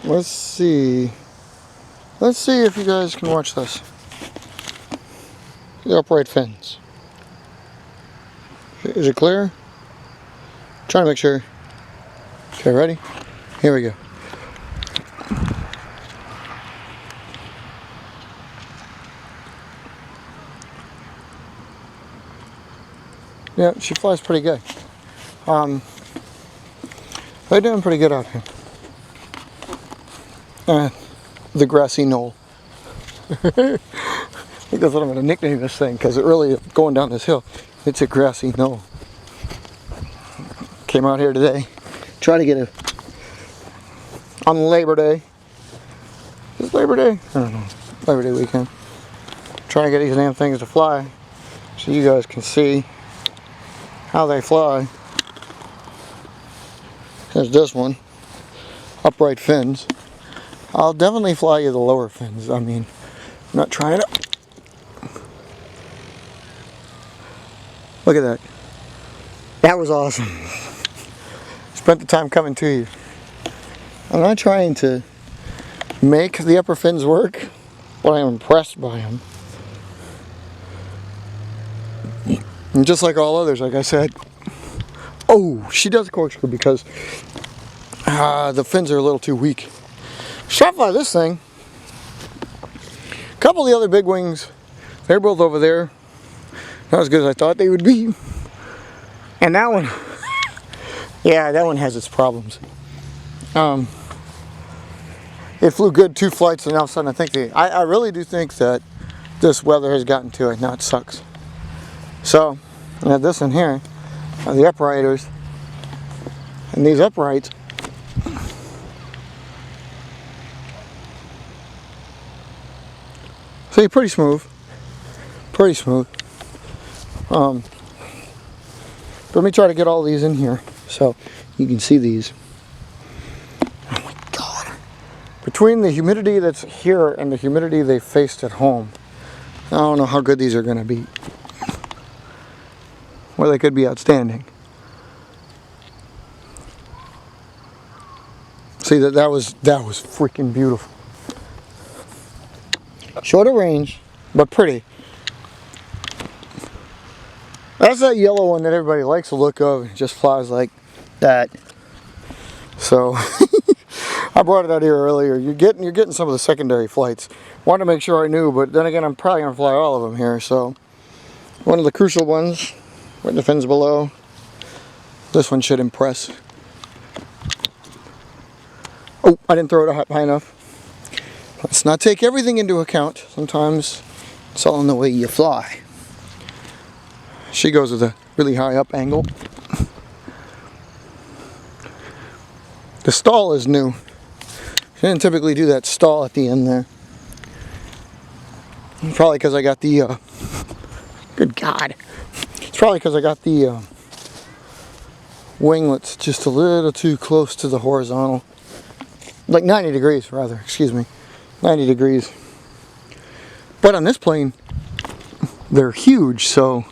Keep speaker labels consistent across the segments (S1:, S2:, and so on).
S1: Let's see. Let's see if you guys can watch this. The upright fins. Is it clear? Trying to make sure. Okay, ready? Here we go. Yeah, she flies pretty good. They're doing pretty good out here. The grassy knoll. I think that's what I'm going to nickname this thing, because it really, going down this hill, it's a grassy knoll. Came out here today, try to get a, on Labor Day. Is it Labor Day? I don't know. Labor Day weekend. Trying to get these damn things to fly, so you guys can see how they fly. There's this one, upright fins. I'll definitely fly you the lower fins. I mean, I'm not trying to. Look at that. That was awesome. Spent the time coming to you. I'm not trying to make the upper fins work, but I am impressed by them. And just like all others, like I said, oh, she does corkscrew because the fins are a little too weak. Shot fly this thing. A couple of the other big wings, they're both over there. Not as good as I thought they would be. And that one, yeah, that one has its problems. It flew good 2 flights, and all of a sudden I think I really do think that this weather has gotten to it. Now it sucks. So, I have this in here, the uprighters, and these uprights. See, pretty smooth. Pretty smooth. Let me try to get all these in here so you can see these. Oh my God. Between the humidity that's here and the humidity they faced at home, I don't know how good these are going to be. Well, they could be outstanding. See, that was freaking beautiful. Shorter range, but pretty. That's that yellow one that everybody likes the look of. It just flies like that. So I brought it out here earlier. You're getting some of the secondary flights. Wanted to make sure I knew, but then again, I'm probably gonna fly all of them here. So one of the crucial ones, with the fins below. This one should impress. Oh, I didn't throw it high enough. Let's not take everything into account. Sometimes it's all in the way you fly. She goes with a really high up angle. The stall is new. She didn't typically do that stall at the end there. Probably because I got the, good God. It's probably because I got the winglets just a little too close to the horizontal. Like 90 degrees rather, excuse me. 90 degrees. But on this plane, they're huge, so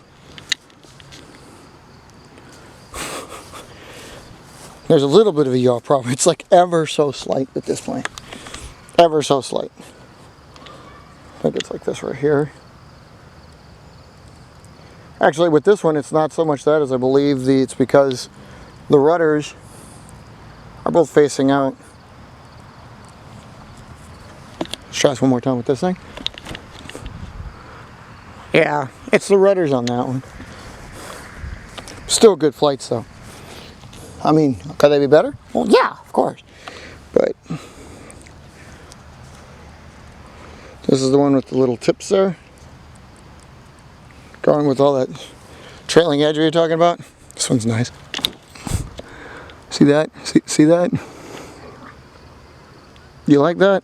S1: there's a little bit of a yaw problem. It's like ever so slight with this plane. Ever so slight. I think it's like this right here. Actually, with this one, it's not so much that as I believe it's because the rudders are both facing out. Let's try this one more time with this thing. Yeah, it's the rudders on that one. Still good flights though. I mean, could they be better? Well, yeah, of course. But this is the one with the little tips there. Going with all that trailing edge you're talking about. This one's nice. See that? See that? You like that?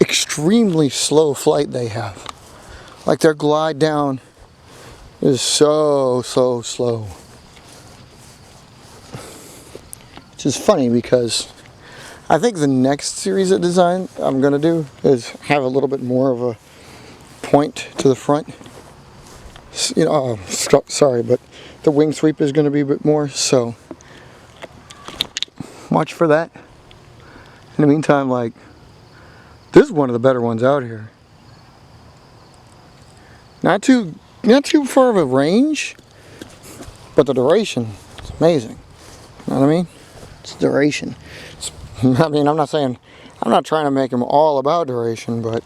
S1: Extremely slow flight they have. Like their glide down is so slow. Which is funny because I think the next series of design I'm going to do is have a little bit more of a point to the front. You know, sorry, but the wing sweep is going to be a bit more, so much for that. In the meantime, like, this is one of the better ones out here. Not too far of a range, but the duration is amazing. You know what I mean? It's duration. I mean, I'm not trying to make them all about duration, but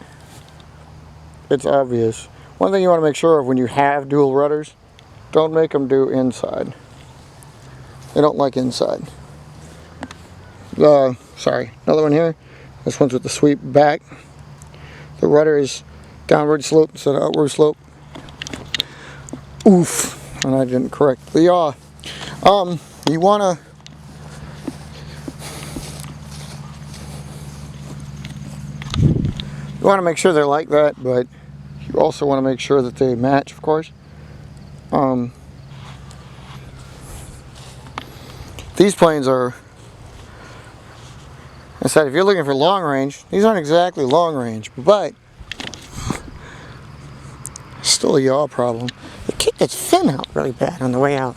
S1: it's obvious. One thing you want to make sure of when you have dual rudders, don't make them do inside. They don't like inside. Sorry, another one here. This one's with the sweep back. The rudder is downward slope instead of upward slope. Oof, and I didn't correct the yaw. You wanna make sure they're like that, but you also want to make sure that they match, of course. These planes are, I said, if you're looking for long range, these aren't exactly long range, but still a yaw problem. It kicked its fin out really bad on the way out.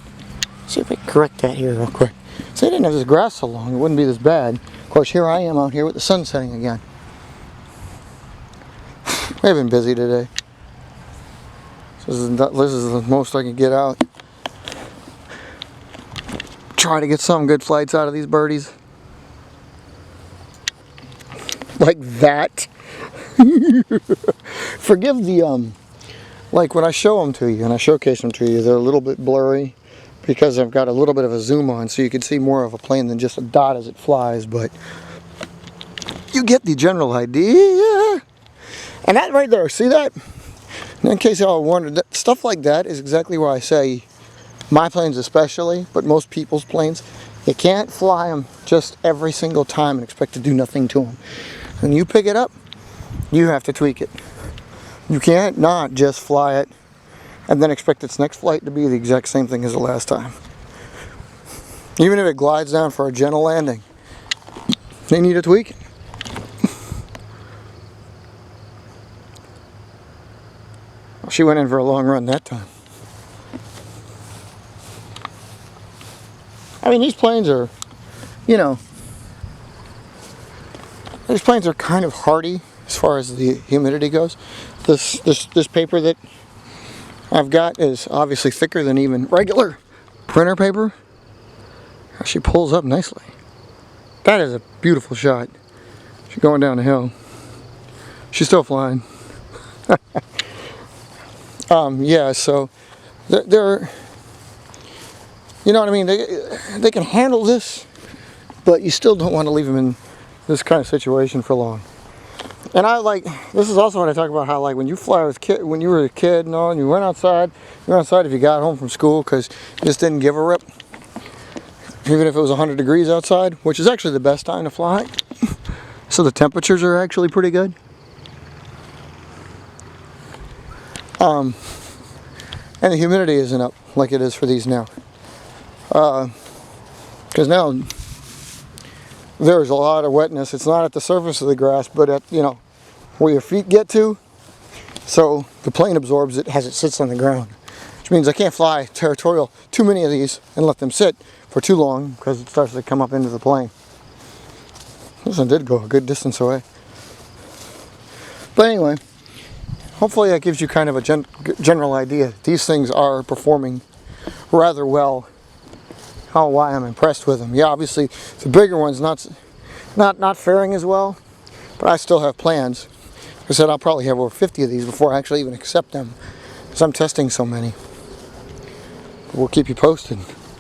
S1: See if I can correct that here real quick. So they didn't have this grass so long, it wouldn't be this bad. Of course, here I am out here with the sun setting again. We've been busy today. This is the most I can get out. Try to get some good flights out of these birdies. Like that. Forgive the like when I show them to you and I showcase them to you, they're a little bit blurry because I've got a little bit of a zoom on, so you can see more of a plane than just a dot as it flies, but you get the general idea. And that right there, see that? In case y'all wondered, stuff like that is exactly why I say my planes especially, but most people's planes, you can't fly them just every single time and expect to do nothing to them. When you pick it up, you have to tweak it. You can't not just fly it and then expect its next flight to be the exact same thing as the last time. Even if it glides down for a gentle landing, they need to tweak it. She went in for a long run that time. I mean, these planes are, you know, these planes are kind of hardy as far as the humidity goes. This paper that I've got is obviously thicker than even regular printer paper. She pulls up nicely. That is a beautiful shot. She's going down the hill. She's still flying. Yeah, so they're, you know what I mean, they can handle this, but you still don't want to leave them in this kind of situation for long. And this is also what I talk about, how like when you fly with when you were a kid, and you went outside if you got home from school because you just didn't give a rip, even if it was 100 degrees outside, which is actually the best time to fly. So the temperatures are actually pretty good. And the humidity isn't up like it is for these now. Because now there's a lot of wetness. It's not at the surface of the grass, but at, you know, where your feet get to. So the plane absorbs it as it sits on the ground. Which means I can't fly territorial too many of these and let them sit for too long because it starts to come up into the plane. This one did go a good distance away. But anyway, hopefully that gives you kind of a general idea. These things are performing rather well. Why I'm impressed with them. Yeah, obviously the bigger ones not faring as well, but I still have plans. Like I said, I'll probably have over 50 of these before I actually even accept them, because I'm testing so many. But we'll keep you posted.